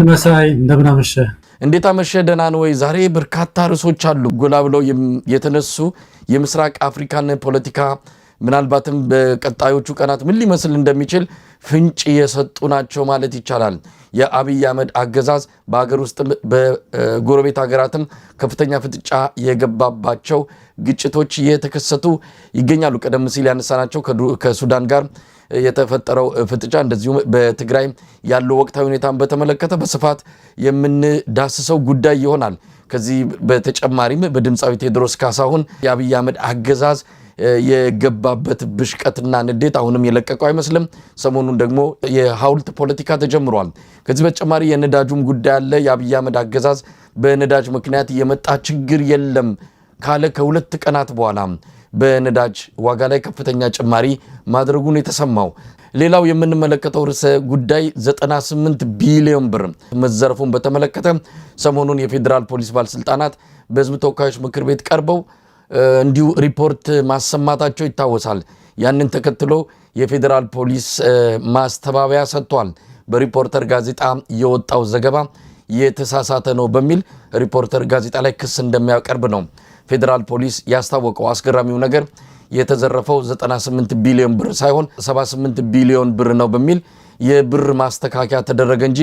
መሳይ እንደምን አመሸ? እንዴት አመሸ? ደህና ነው ወይ? ዛሬ በርካታ ርዕሶች አሉ ጎላ ብለው የተነሱ የምስራቅ አፍሪካን ፖለቲካ ምናልባትም በቀጣዮቹ ቀናት ምን ሊመስል እንደሚችል ፍንጭ የሰጡ ናቸው ማለት ይቻላል። የአብይ አህመድ አገዛዝ በአገር ውስጥ በጎረቤት ሀገራትም ከፍተኛ ፍጥጫ የገባባቸው ግጭቶች እየተከሰቱ ይገኛሉ። ቀደም ሲል ያነሳናቸው ከሱዳን ጋር የተፈጠረው ፍጥጫ እንደዚሁም በትግራይ ያለው ወቅታዊ ሁኔታን በተመለከተ በስፋት የምንዳስሰው ጉዳይ ይሆናል። ከዚህ በተጨማሪም በድምፃዊ ቴዎድሮስ ካሳሁን የአብይ አህመድ አገዛዝ የገባበት ብሽቀትና ንዴት አሁንም የለቀቀው አይመስልም። ሰሞኑን ደግሞ የሐውልት ፖለቲካ ተጀምሯል። ከዚህ በተጨማሪ የነዳጁም ጉዳይ አለ። የአብይ አህመድ አገዛዝ በነዳጅ ምክንያት የመጣ ችግር የለም ካለ ከሁለት ቀናት በኋላ በነዳጅ ዋጋ ላይ ከፍተኛ ጭማሪ ማድረጉን የተሰማው። ሌላው የምንመለከተው ርዕሰ ጉዳይ 98 ቢሊዮን ብር መዘረፉን በተመለከተ ሰሞኑን የፌዴራል ፖሊስ ባለስልጣናት በሕዝብ ተወካዮች ምክር ቤት ቀርበው እንዲሁ ሪፖርት ማሰማታቸው ይታወሳል። ያንን ተከትሎ የፌዴራል ፖሊስ ማስተባበያ ሰጥቷል። በሪፖርተር ጋዜጣ የወጣው ዘገባ የተሳሳተ ነው በሚል ሪፖርተር ጋዜጣ ላይ ክስ እንደሚያቀርብ ነው ፌዴራል ፖሊስ ያስታወቀው። አስገራሚው ነገር የተዘረፈው 98 ቢሊዮን ብር ሳይሆን 78 ቢሊዮን ብር ነው በሚል የብር ማስተካከያ ተደረገ እንጂ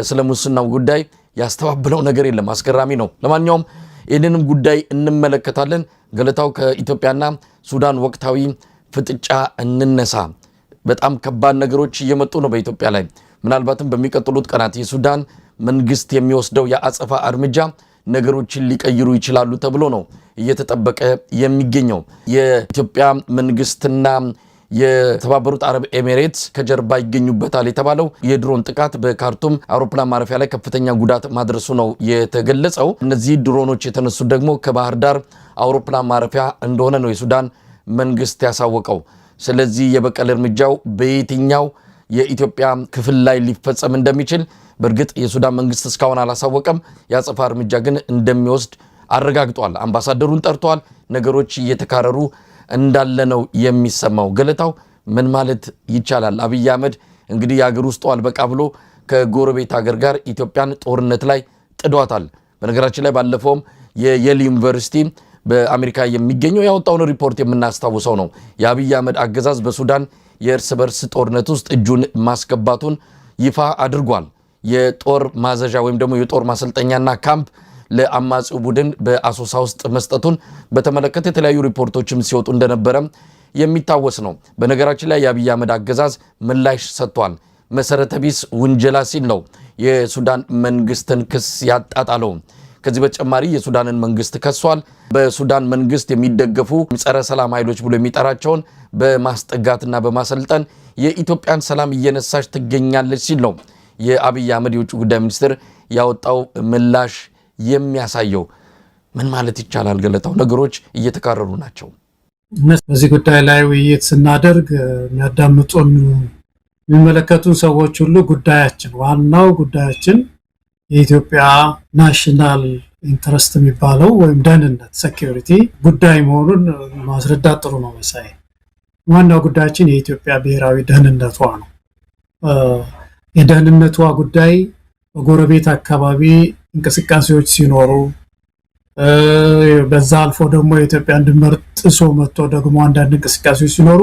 ስለ ሙስናው ጉዳይ ያስተባበለው ነገር የለም። አስገራሚ ነው። ለማንኛውም ይህንንም ጉዳይ እንመለከታለን። ገለታው ከኢትዮጵያና ሱዳን ወቅታዊ ፍጥጫ እንነሳ። በጣም ከባድ ነገሮች እየመጡ ነው በኢትዮጵያ ላይ። ምናልባትም በሚቀጥሉት ቀናት የሱዳን መንግስት የሚወስደው የአጸፋ እርምጃ ነገሮችን ሊቀይሩ ይችላሉ ተብሎ ነው እየተጠበቀ የሚገኘው። የኢትዮጵያ መንግስትና የተባበሩት አረብ ኤሚሬትስ ከጀርባ ይገኙበታል የተባለው የድሮን ጥቃት በካርቱም አውሮፕላን ማረፊያ ላይ ከፍተኛ ጉዳት ማድረሱ ነው የተገለጸው። እነዚህ ድሮኖች የተነሱት ደግሞ ከባህር ዳር አውሮፕላን ማረፊያ እንደሆነ ነው የሱዳን መንግስት ያሳወቀው። ስለዚህ የበቀል እርምጃው በየትኛው የኢትዮጵያ ክፍል ላይ ሊፈጸም እንደሚችል በእርግጥ የሱዳን መንግስት እስካሁን አላሳወቀም። የአጸፋ እርምጃ ግን እንደሚወስድ አረጋግጧል። አምባሳደሩን ጠርቷል። ነገሮች እየተካረሩ እንዳለ ነው የሚሰማው። ገለታው ምን ማለት ይቻላል? አብይ አህመድ እንግዲህ የሀገር ውስጥ አልበቃ ብሎ ከጎረቤት ሀገር ጋር ኢትዮጵያን ጦርነት ላይ ጥዷታል። በነገራችን ላይ ባለፈውም የየል ዩኒቨርሲቲ በአሜሪካ የሚገኘው ያወጣውን ሪፖርት የምናስታውሰው ነው። የአብይ አህመድ አገዛዝ በሱዳን የእርስ በርስ ጦርነት ውስጥ እጁን ማስገባቱን ይፋ አድርጓል። የጦር ማዘዣ ወይም ደግሞ የጦር ማሰልጠኛና ካምፕ ለአማጺው ቡድን በአሶሳ ውስጥ መስጠቱን በተመለከተ የተለያዩ ሪፖርቶችም ሲወጡ እንደነበረ የሚታወስ ነው። በነገራችን ላይ የአብይ አህመድ አገዛዝ ምላሽ ሰጥቷል። መሰረተ ቢስ ውንጀላ ሲል ነው የሱዳን መንግስትን ክስ ያጣጣለው። ከዚህ በተጨማሪ የሱዳንን መንግስት ከሷል። በሱዳን መንግስት የሚደገፉ ጸረ ሰላም ኃይሎች ብሎ የሚጠራቸውን በማስጠጋትና በማሰልጠን የኢትዮጵያን ሰላም እየነሳች ትገኛለች ሲል ነው የአብይ አህመድ የውጭ ጉዳይ ሚኒስትር ያወጣው ምላሽ የሚያሳየው። ምን ማለት ይቻላል? ገለታው ነገሮች እየተካረሩ ናቸው። በዚህ ጉዳይ ላይ ውይይት ስናደርግ የሚያዳምጡን የሚመለከቱን ሰዎች ሁሉ ዋናው ጉዳያችን የኢትዮጵያ ናሽናል ኢንተረስት የሚባለው ወይም ደህንነት ሴኩሪቲ ጉዳይ መሆኑን ማስረዳት ጥሩ ነው መሳይ። ዋናው ጉዳያችን የኢትዮጵያ ብሔራዊ ደህንነቷ ነው። የደህንነቷ ጉዳይ በጎረቤት አካባቢ እንቅስቃሴዎች ሲኖሩ በዛ አልፎ ደግሞ የኢትዮጵያን ድንበር ጥሶ መጥቶ ደግሞ አንዳንድ እንቅስቃሴዎች ሲኖሩ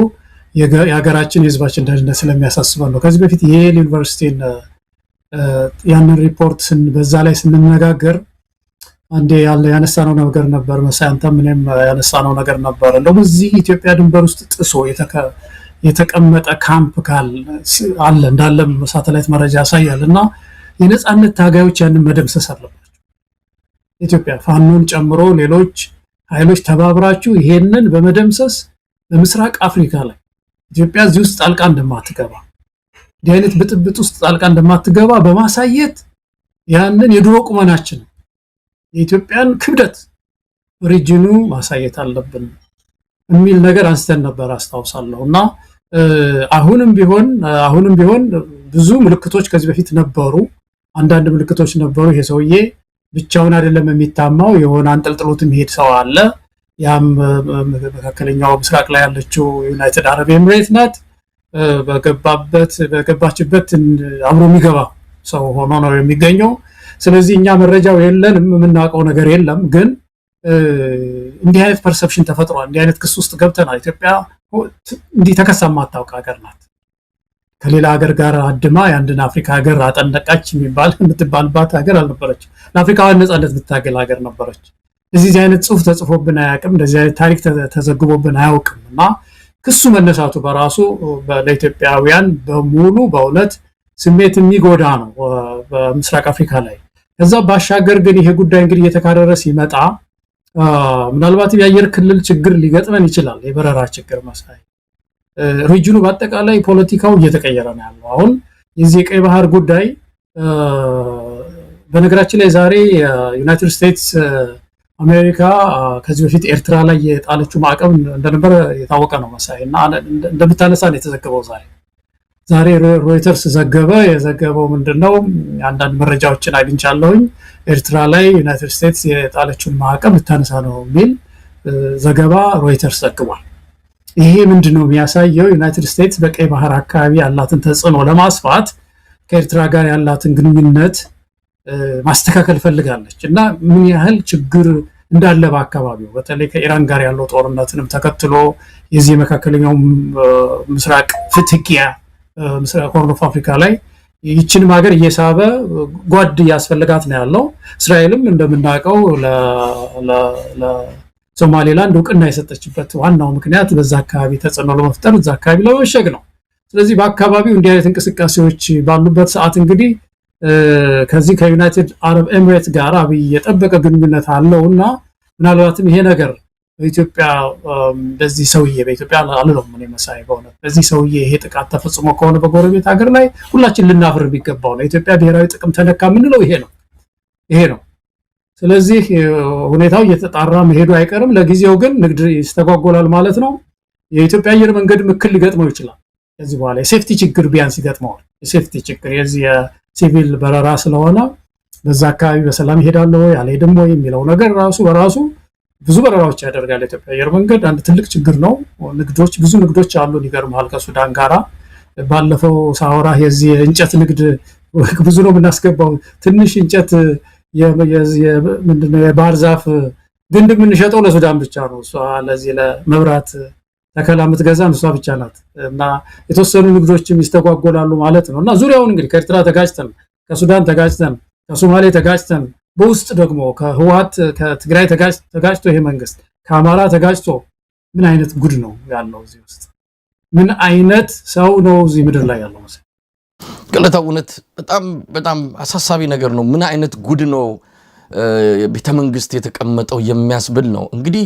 የሀገራችን የህዝባችን ደህንነት ስለሚያሳስበን ነው። ከዚህ በፊት የየል ዩኒቨርሲቲን ያንን ሪፖርት በዛ ላይ ስንነጋገር አንዴ ያነሳነው ነገር ነበር መሳይ፣ አንተም እኔም ያነሳነው ነገር ነበር። እንደውም እዚህ ኢትዮጵያ ድንበር ውስጥ ጥሶ የተቀመጠ ካምፕ አለ እንዳለም ሳተላይት መረጃ ያሳያል። እና የነጻነት ታጋዮች ያንን መደምሰስ አለባቸው። ኢትዮጵያ ፋኖን ጨምሮ ሌሎች ኃይሎች ተባብራችሁ ይሄንን በመደምሰስ በምስራቅ አፍሪካ ላይ ኢትዮጵያ እዚህ ውስጥ ጣልቃ እንደማትገባ እንዲህ አይነት ብጥብጥ ውስጥ ጣልቃ እንደማትገባ በማሳየት ያንን የድሮ ቁመናችን የኢትዮጵያን ክብደት ሪጅኑ ማሳየት አለብን የሚል ነገር አንስተን ነበር አስታውሳለሁ። እና አሁንም ቢሆን ብዙ ምልክቶች ከዚህ በፊት ነበሩ። አንዳንድ ምልክቶች ነበሩ። ይሄ ሰውዬ ብቻውን አይደለም የሚታማው፣ የሆነ አንጠልጥሎት የሚሄድ ሰው አለ። ያም መካከለኛው ምስራቅ ላይ ያለችው ዩናይትድ አረብ ኤሚሬት ናት። በገባችበት አብሮ የሚገባ ሰው ሆኖ ነው የሚገኘው። ስለዚህ እኛ መረጃው የለንም፣ የምናውቀው ነገር የለም። ግን እንዲህ አይነት ፐርሰፕሽን ተፈጥሯል። እንዲህ አይነት ክስ ውስጥ ገብተናል። ኢትዮጵያ እንዲህ ተከሳ የማታውቅ ሀገር ናት። ከሌላ ሀገር ጋር አድማ የአንድን አፍሪካ ሀገር አጠነቃች የምትባልባት ሀገር አልነበረች። ለአፍሪካውያን ነጻነት የምታገል ሀገር ነበረች። እዚህ አይነት ጽሁፍ ተጽፎብን አያውቅም። እንደዚህ አይነት ታሪክ ተዘግቦብን አያውቅም። እና ክሱ መነሳቱ በራሱ ለኢትዮጵያውያን በሙሉ በእውነት ስሜት የሚጎዳ ነው በምስራቅ አፍሪካ ላይ። ከዛ ባሻገር ግን ይሄ ጉዳይ እንግዲህ እየተካረረ ሲመጣ ምናልባት የአየር ክልል ችግር ሊገጥመን ይችላል። የበረራ ችግር መሳይ ሪጅኑ በአጠቃላይ ፖለቲካው እየተቀየረ ነው ያለው። አሁን የዚህ የቀይ ባህር ጉዳይ በነገራችን ላይ ዛሬ ዩናይትድ ስቴትስ አሜሪካ ከዚህ በፊት ኤርትራ ላይ የጣለችው ማዕቀብ እንደነበረ የታወቀ ነው መሳይ እና እንደምታነሳ ነው የተዘገበው። ዛሬ ሮይተርስ ዘገበ። የዘገበው ምንድነው? አንዳንድ መረጃዎችን አግኝቻለሁኝ። ኤርትራ ላይ ዩናይትድ ስቴትስ የጣለችውን ማዕቀብ ልታነሳ ነው የሚል ዘገባ ሮይተርስ ዘግቧል። ይሄ ምንድነው የሚያሳየው? ዩናይትድ ስቴትስ በቀይ ባህር አካባቢ ያላትን ተጽዕኖ ለማስፋት ከኤርትራ ጋር ያላትን ግንኙነት ማስተካከል ፈልጋለች እና ምን ያህል ችግር እንዳለ በአካባቢው በተለይ ከኢራን ጋር ያለው ጦርነትንም ተከትሎ የዚህ መካከለኛው ምስራቅ ፍትኪያ ምስራቅ ሆርን ኦፍ አፍሪካ ላይ ይህችንም ሀገር እየሳበ ጓድ ያስፈልጋት ነው ያለው። እስራኤልም እንደምናውቀው ለሶማሌላንድ እውቅና የሰጠችበት ዋናው ምክንያት በዛ አካባቢ ተጽዕኖ ለመፍጠር እዛ አካባቢ ለመሸግ ነው። ስለዚህ በአካባቢው እንዲህ አይነት እንቅስቃሴዎች ባሉበት ሰዓት እንግዲህ ከዚህ ከዩናይትድ አረብ ኤሚሬት ጋር አብይ የጠበቀ ግንኙነት አለውና ምናልባትም ይሄ ነገር በኢትዮጵያ በዚህ ሰውዬ በኢትዮጵያ አልለው ምን መሳይ በእውነት በዚህ ሰውዬ ይሄ ጥቃት ተፈጽሞ ከሆነ በጎረቤት ሀገር ላይ ሁላችን ልናፍር ቢገባው ነው። ኢትዮጵያ ብሔራዊ ጥቅም ተነካ ምንለው ይሄ ነው። ስለዚህ ሁኔታው እየተጣራ መሄዱ አይቀርም። ለጊዜው ግን ንግድ ይስተጓጎላል ማለት ነው። የኢትዮጵያ አየር መንገድ ምክል ሊገጥመው ይችላል። ከዚህ በኋላ የሴፍቲ ችግር ቢያንስ ይገጥመዋል። የሴፍቲ ችግር የዚህ ሲቪል በረራ ስለሆነ በዛ አካባቢ በሰላም ይሄዳል ወይ አልሄድም ወይ የሚለው ነገር በራሱ ብዙ በረራዎች ያደርጋል ኢትዮጵያ አየር መንገድ። አንድ ትልቅ ችግር ነው። ብዙ ንግዶች አሉ። ይገርማል። ከሱዳን ጋራ ባለፈው ሳወራ የዚህ እንጨት ንግድ ብዙ ነው የምናስገባው። ትንሽ እንጨት ምንድነው የባህር ዛፍ ግንድ የምንሸጠው ለሱዳን ብቻ ነው። እሷ ለዚህ ለመብራት ተከላ የምትገዛን እሷ ብቻ ናት። እና የተወሰኑ ንግዶችም ይስተጓጎላሉ ማለት ነው። እና ዙሪያውን እንግዲህ ከኤርትራ ተጋጭተን፣ ከሱዳን ተጋጭተን፣ ከሶማሌ ተጋጭተን፣ በውስጥ ደግሞ ከህወሓት ከትግራይ ተጋጭቶ ይሄ መንግስት ከአማራ ተጋጭቶ ምን አይነት ጉድ ነው ያለው እዚህ ውስጥ? ምን አይነት ሰው ነው እዚህ ምድር ላይ ያለው? መሰለኝ ገለታ እውነት በጣም አሳሳቢ ነገር ነው። ምን አይነት ጉድ ነው ቤተ መንግስት የተቀመጠው የሚያስብል ነው። እንግዲህ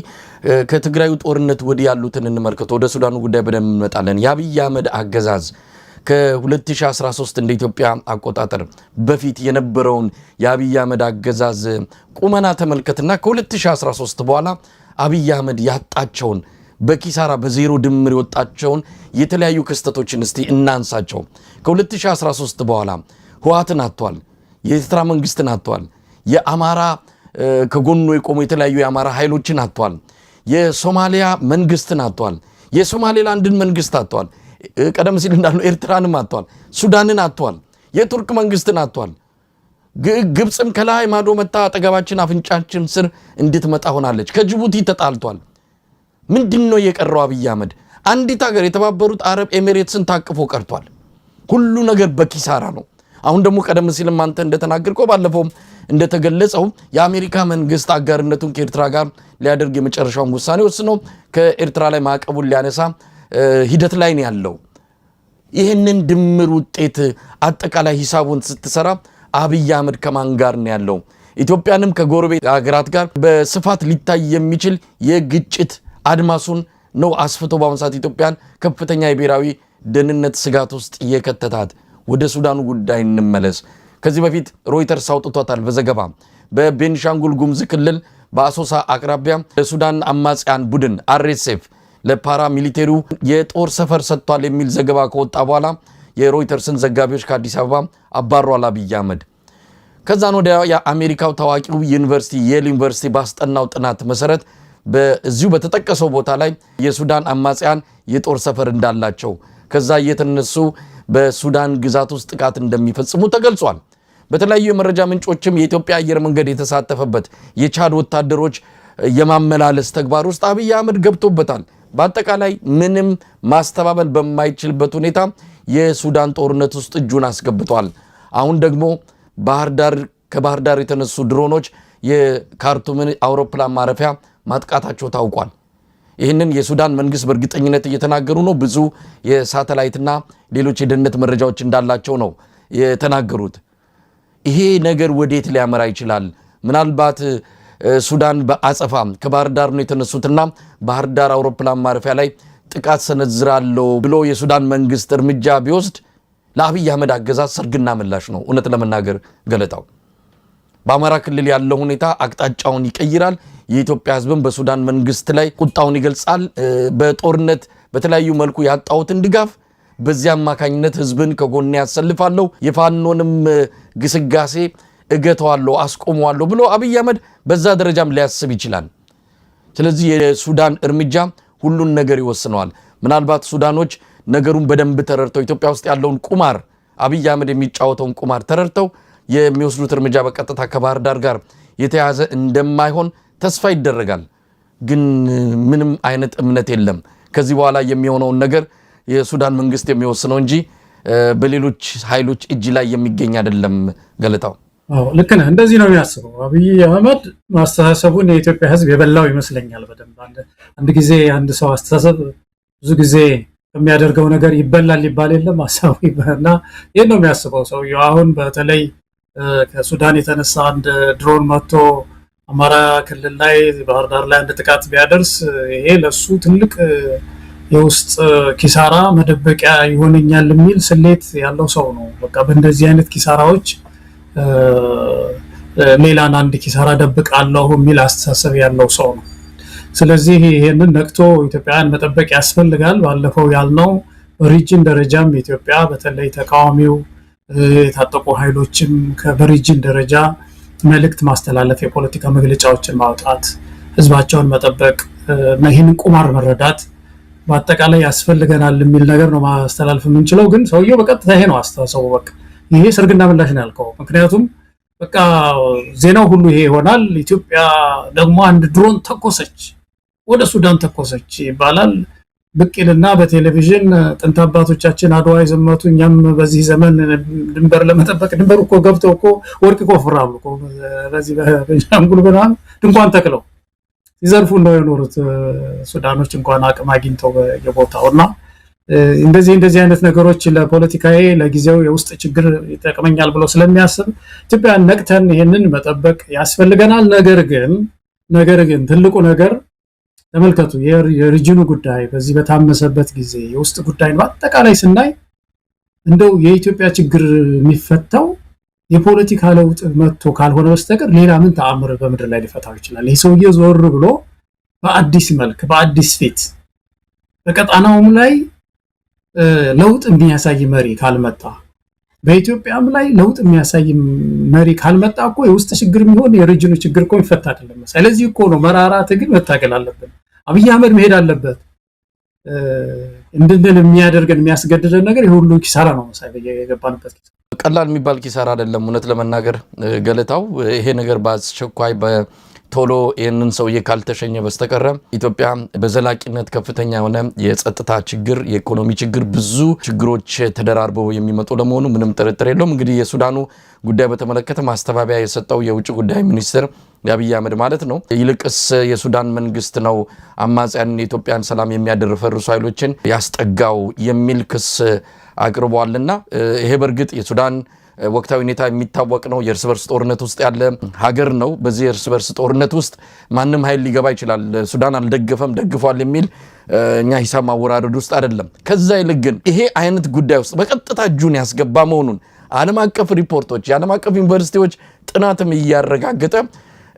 ከትግራዩ ጦርነት ወዲህ ያሉትን እንመልከት። ወደ ሱዳኑ ጉዳይ በደንብ እንመጣለን። የአብይ አህመድ አገዛዝ ከ2013 እንደ ኢትዮጵያ አቆጣጠር በፊት የነበረውን የአብይ አህመድ አገዛዝ ቁመና ተመልከትና ከ2013 በኋላ አብይ አህመድ ያጣቸውን በኪሳራ በዜሮ ድምር የወጣቸውን የተለያዩ ክስተቶችን እስቲ እናንሳቸው። ከ2013 በኋላ ህወሓትን አጥቷል። የኤርትራ መንግስትን አጥቷል። የአማራ ከጎኑ የቆሙ የተለያዩ የአማራ ኃይሎችን አጥቷል። የሶማሊያ መንግስትን አጥቷል። የሶማሌላንድን መንግስት አጥቷል። ቀደም ሲል እንዳሉ ኤርትራንም አጥቷል። ሱዳንን አጥቷል። የቱርክ መንግስትን አጥቷል። ግብፅም ከላይ ማዶ መጣ አጠገባችን አፍንጫችን ስር እንድትመጣ ሆናለች። ከጅቡቲ ተጣልቷል። ምንድነው የቀረው? አብይ አህመድ አንዲት ሀገር የተባበሩት አረብ ኤሚሬትስን ታቅፎ ቀርቷል። ሁሉ ነገር በኪሳራ ነው። አሁን ደግሞ ቀደም ሲልም አንተ እንደተናገርከው ባለፈው እንደተገለጸው የአሜሪካ መንግስት አጋርነቱን ከኤርትራ ጋር ሊያደርግ የመጨረሻውን ውሳኔ ወስኖ ከኤርትራ ላይ ማዕቀቡን ሊያነሳ ሂደት ላይ ነው ያለው። ይህንን ድምር ውጤት አጠቃላይ ሂሳቡን ስትሰራ አብይ አህመድ ከማን ጋር ነው ያለው? ኢትዮጵያንም ከጎረቤት ሀገራት ጋር በስፋት ሊታይ የሚችል የግጭት አድማሱን ነው አስፍቶ በአሁኑ ሰዓት ኢትዮጵያን ከፍተኛ የብሔራዊ ደህንነት ስጋት ውስጥ የከተታት። ወደ ሱዳኑ ጉዳይ እንመለስ። ከዚህ በፊት ሮይተርስ አውጥቷታል በዘገባ በቤንሻንጉል ጉሙዝ ክልል በአሶሳ አቅራቢያ ለሱዳን አማጽያን ቡድን አርኤስኤፍ ለፓራ ሚሊቴሪው የጦር ሰፈር ሰጥቷል የሚል ዘገባ ከወጣ በኋላ የሮይተርስን ዘጋቢዎች ከአዲስ አበባ አባሯል አብይ አህመድ። ከዛን ወዲያ የአሜሪካው ታዋቂው ዩኒቨርሲቲ የል ዩኒቨርሲቲ ባስጠናው ጥናት መሰረት በዚሁ በተጠቀሰው ቦታ ላይ የሱዳን አማጽያን የጦር ሰፈር እንዳላቸው ከዛ እየተነሱ በሱዳን ግዛት ውስጥ ጥቃት እንደሚፈጽሙ ተገልጿል። በተለያዩ የመረጃ ምንጮችም የኢትዮጵያ አየር መንገድ የተሳተፈበት የቻድ ወታደሮች የማመላለስ ተግባር ውስጥ አብይ አህመድ ገብቶበታል። በአጠቃላይ ምንም ማስተባበል በማይችልበት ሁኔታ የሱዳን ጦርነት ውስጥ እጁን አስገብቷል። አሁን ደግሞ ከባህር ዳር የተነሱ ድሮኖች የካርቱምን አውሮፕላን ማረፊያ ማጥቃታቸው ታውቋል። ይህንን የሱዳን መንግስት በእርግጠኝነት እየተናገሩ ነው። ብዙ የሳተላይትና ሌሎች የደህንነት መረጃዎች እንዳላቸው ነው የተናገሩት። ይሄ ነገር ወዴት ሊያመራ ይችላል? ምናልባት ሱዳን በአጸፋ ከባህር ዳር ነው የተነሱትና ባህር ዳር አውሮፕላን ማረፊያ ላይ ጥቃት ሰነዝራለሁ ብሎ የሱዳን መንግስት እርምጃ ቢወስድ ለአብይ አህመድ አገዛዝ ሰርግና ምላሽ ነው። እውነት ለመናገር ገለጣው በአማራ ክልል ያለው ሁኔታ አቅጣጫውን ይቀይራል። የኢትዮጵያ ህዝብም በሱዳን መንግስት ላይ ቁጣውን ይገልጻል። በጦርነት በተለያዩ መልኩ ያጣውትን ድጋፍ በዚያ አማካኝነት ህዝብን ከጎን ያሰልፋለሁ፣ የፋኖንም ግስጋሴ እገተዋለሁ፣ አስቆመዋለሁ ብሎ አብይ አህመድ በዛ ደረጃም ሊያስብ ይችላል። ስለዚህ የሱዳን እርምጃ ሁሉን ነገር ይወስነዋል። ምናልባት ሱዳኖች ነገሩን በደንብ ተረድተው ኢትዮጵያ ውስጥ ያለውን ቁማር አብይ አህመድ የሚጫወተውን ቁማር ተረድተው የሚወስዱት እርምጃ በቀጥታ ከባህር ዳር ጋር የተያዘ እንደማይሆን ተስፋ ይደረጋል። ግን ምንም አይነት እምነት የለም። ከዚህ በኋላ የሚሆነውን ነገር የሱዳን መንግስት የሚወስነው እንጂ በሌሎች ኃይሎች እጅ ላይ የሚገኝ አይደለም። ገለጣው ልክ ነህ። እንደዚህ ነው የሚያስበው አብይ አህመድ። ማስተሳሰቡን የኢትዮጵያ ህዝብ የበላው ይመስለኛል በደንብ። አንድ ጊዜ አንድ ሰው አስተሳሰብ ብዙ ጊዜ የሚያደርገው ነገር ይበላል ሊባል የለም ሀሳቡ እና ይህን ነው የሚያስበው ሰውየው። አሁን በተለይ ከሱዳን የተነሳ አንድ ድሮን መጥቶ አማራ ክልል ላይ ባህር ዳር ላይ አንድ ጥቃት ቢያደርስ ይሄ ለሱ ትልቅ የውስጥ ኪሳራ መደበቂያ ይሆነኛል የሚል ስሌት ያለው ሰው ነው። በቃ በእንደዚህ አይነት ኪሳራዎች ሌላን አንድ ኪሳራ ደብቃለሁ የሚል አስተሳሰብ ያለው ሰው ነው። ስለዚህ ይሄንን ነቅቶ ኢትዮጵያን መጠበቅ ያስፈልጋል። ባለፈው ያልነው በሪጅን ደረጃም ኢትዮጵያ በተለይ ተቃዋሚው የታጠቁ ኃይሎችም በሪጅን ደረጃ መልእክት ማስተላለፍ፣ የፖለቲካ መግለጫዎችን ማውጣት፣ ህዝባቸውን መጠበቅ እና ይህንን ቁማር መረዳት በአጠቃላይ ያስፈልገናል የሚል ነገር ነው ማስተላለፍ የምንችለው። ግን ሰውየው በቀጥታ ይሄ ነው አስተሳሰቡ። በቃ ይሄ ሰርግና ምላሽ ነው ያልከው። ምክንያቱም በቃ ዜናው ሁሉ ይሄ ይሆናል። ኢትዮጵያ ደግሞ አንድ ድሮን ተኮሰች፣ ወደ ሱዳን ተኮሰች ይባላል። ብቅልና በቴሌቪዥን ጥንት አባቶቻችን አድዋ የዘመቱ እኛም በዚህ ዘመን ድንበር ለመጠበቅ ድንበር እኮ ገብተው እኮ ወርቅ ይቆፍራሉ እኮ በዚህ በቤንሻንጉል ምናምን ድንኳን ተክለው ይዘርፉ ነው የኖሩት ሱዳኖች እንኳን አቅም አግኝተው በየቦታውና እንደዚህ አይነት ነገሮች ለፖለቲካዬ ለጊዜው የውስጥ ችግር ይጠቅመኛል ብሎ ስለሚያስብ ኢትዮጵያን ነቅተን ይሄንን መጠበቅ ያስፈልገናል። ነገር ግን ትልቁ ነገር ተመልከቱ፣ የሪጅኑ ጉዳይ በዚህ በታመሰበት ጊዜ የውስጥ ጉዳይ ነው አጠቃላይ ስናይ እንደው የኢትዮጵያ ችግር የሚፈታው የፖለቲካ ለውጥ መጥቶ ካልሆነ በስተቀር ሌላ ምን ተአምር በምድር ላይ ሊፈታው ይችላል? ይህ ሰውዬ ዞር ብሎ በአዲስ መልክ በአዲስ ፊት በቀጣናውም ላይ ለውጥ የሚያሳይ መሪ ካልመጣ በኢትዮጵያም ላይ ለውጥ የሚያሳይ መሪ ካልመጣ እኮ የውስጥ ችግር የሚሆን የሪጅኑ ችግር እኮ ይፈታ አይደለም። ስለዚህ እኮ ነው መራራ ትግል መታገል አለብን። አብይ አህመድ መሄድ አለበት። እንድንል የሚያደርገን የሚያስገድደን ነገር የሁሉ ኪሳራ ነው። የገባንበት ቀላል የሚባል ኪሳራ አይደለም። እውነት ለመናገር ገለታው ይሄ ነገር በአስቸኳይ በቶሎ ይህንን ሰውዬ ካልተሸኘ በስተቀረ ኢትዮጵያ በዘላቂነት ከፍተኛ የሆነ የጸጥታ ችግር፣ የኢኮኖሚ ችግር፣ ብዙ ችግሮች ተደራርበው የሚመጡ ለመሆኑ ምንም ጥርጥር የለውም። እንግዲህ የሱዳኑ ጉዳይ በተመለከተ ማስተባበያ የሰጠው የውጭ ጉዳይ ሚኒስትር የአብይ አህመድ ማለት ነው። ይልቅስ የሱዳን መንግስት ነው አማጽያን የኢትዮጵያን ሰላም የሚያደርፈርሱ ኃይሎችን ያስጠጋው የሚል ክስ አቅርቧልና ይሄ በርግጥ የሱዳን ወቅታዊ ሁኔታ የሚታወቅ ነው። የእርስ በርስ ጦርነት ውስጥ ያለ ሀገር ነው። በዚህ የእርስ በርስ ጦርነት ውስጥ ማንም ኃይል ሊገባ ይችላል። ሱዳን አልደገፈም ደግፏል የሚል እኛ ሂሳብ ማወራረድ ውስጥ አይደለም። ከዛ ይልቅ ግን ይሄ አይነት ጉዳይ ውስጥ በቀጥታ እጁን ያስገባ መሆኑን ዓለም አቀፍ ሪፖርቶች፣ የዓለም አቀፍ ዩኒቨርሲቲዎች ጥናትም እያረጋገጠ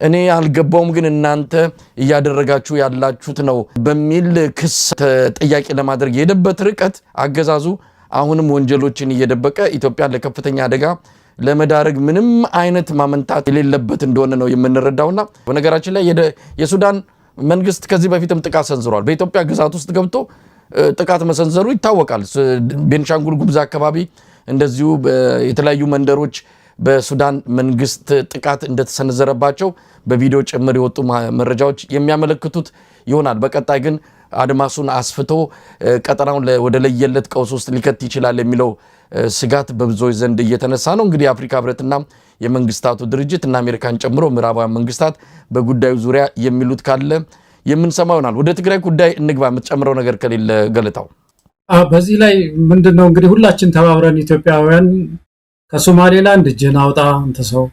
እኔ አልገባውም ግን እናንተ እያደረጋችሁ ያላችሁት ነው በሚል ክስ ተጠያቂ ለማድረግ የሄደበት ርቀት አገዛዙ አሁንም ወንጀሎችን እየደበቀ ኢትዮጵያን ለከፍተኛ አደጋ ለመዳረግ ምንም አይነት ማመንታት የሌለበት እንደሆነ ነው የምንረዳውና በነገራችን ላይ የሱዳን መንግስት ከዚህ በፊትም ጥቃት ሰንዝሯል። በኢትዮጵያ ግዛት ውስጥ ገብቶ ጥቃት መሰንዘሩ ይታወቃል። ቤንሻንጉል ጉሙዝ አካባቢ እንደዚሁ የተለያዩ መንደሮች በሱዳን መንግስት ጥቃት እንደተሰነዘረባቸው በቪዲዮ ጭምር የወጡ መረጃዎች የሚያመለክቱት ይሆናል። በቀጣይ ግን አድማሱን አስፍቶ ቀጠናውን ወደ ለየለት ቀውስ ውስጥ ሊከት ይችላል የሚለው ስጋት በብዙዎች ዘንድ እየተነሳ ነው። እንግዲህ የአፍሪካ ህብረትና የመንግስታቱ ድርጅት እና አሜሪካን ጨምሮ ምዕራባውያን መንግስታት በጉዳዩ ዙሪያ የሚሉት ካለ የምንሰማው ይሆናል። ወደ ትግራይ ጉዳይ እንግባ። የምትጨምረው ነገር ከሌለ ገለታው። በዚህ ላይ ምንድነው እንግዲህ ሁላችን ተባብረን ኢትዮጵያውያን ከሶማሌላንድ እጅን አውጣ አንተ ሰው፣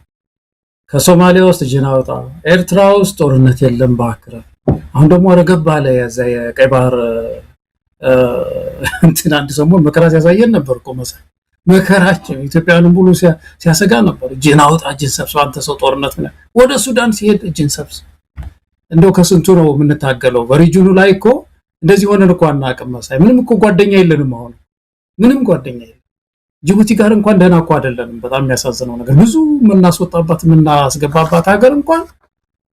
ከሶማሊያ ውስጥ እጅን አውጣ፣ ኤርትራ ውስጥ ጦርነት የለም ባክረ፣ አሁን ደግሞ ረገብ አለ ያዛ የቀይ ባህር እንትን አንድ ሰሞን መከራ ሲያሳየን ነበር እኮ መከራችን ኢትዮጵያውያንን ሙሉ ሲያሰጋ ነበር። እጅን አውጣ፣ እጅን ሰብስብ አንተ ሰው፣ ጦርነት ምን ወደ ሱዳን ሲሄድ እጅን ሰብስብ። እንደው ከስንቱ ነው የምንታገለው? በሪጅኑ ላይ እኮ እንደዚህ ሆነን እኮ አናውቅም መሳይ። ምንም እኮ ጓደኛ የለንም አሁን፣ ምንም ጓደኛ የለም። ጅቡቲ ጋር እንኳን ደህና እኮ አይደለንም። በጣም የሚያሳዝነው ነገር ብዙ የምናስወጣባት የምናስገባባት ሀገር እንኳን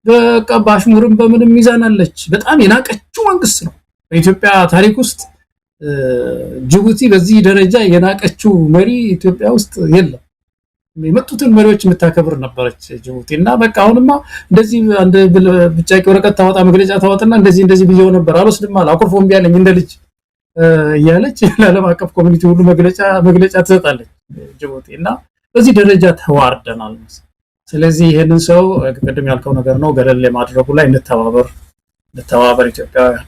በቃ በአሽሙርም በምንም ይዛናለች። በጣም የናቀችው መንግስት ነው በኢትዮጵያ ታሪክ ውስጥ። ጅቡቲ በዚህ ደረጃ የናቀችው መሪ ኢትዮጵያ ውስጥ የለም። የመጡትን መሪዎች የምታከብር ነበረች ጅቡቲ። እና በቃ አሁንማ እንደዚህ አንድ ብቻቂ ወረቀት ታወጣ መግለጫ ታወጣና እንደዚህ ብየው ነበር አልወስድም አለ አኩርፎ እምቢ አለኝ እንደ ልጅ እያለች ለዓለም አቀፍ ኮሚኒቲ ሁሉ መግለጫ ትሰጣለች ጅቡቲ። እና በዚህ ደረጃ ተዋርደናል። ስለዚህ ይሄንን ሰው ቅድም ያልከው ነገር ነው ገለል የማድረጉ ላይ እንተባበር ኢትዮጵያውያን።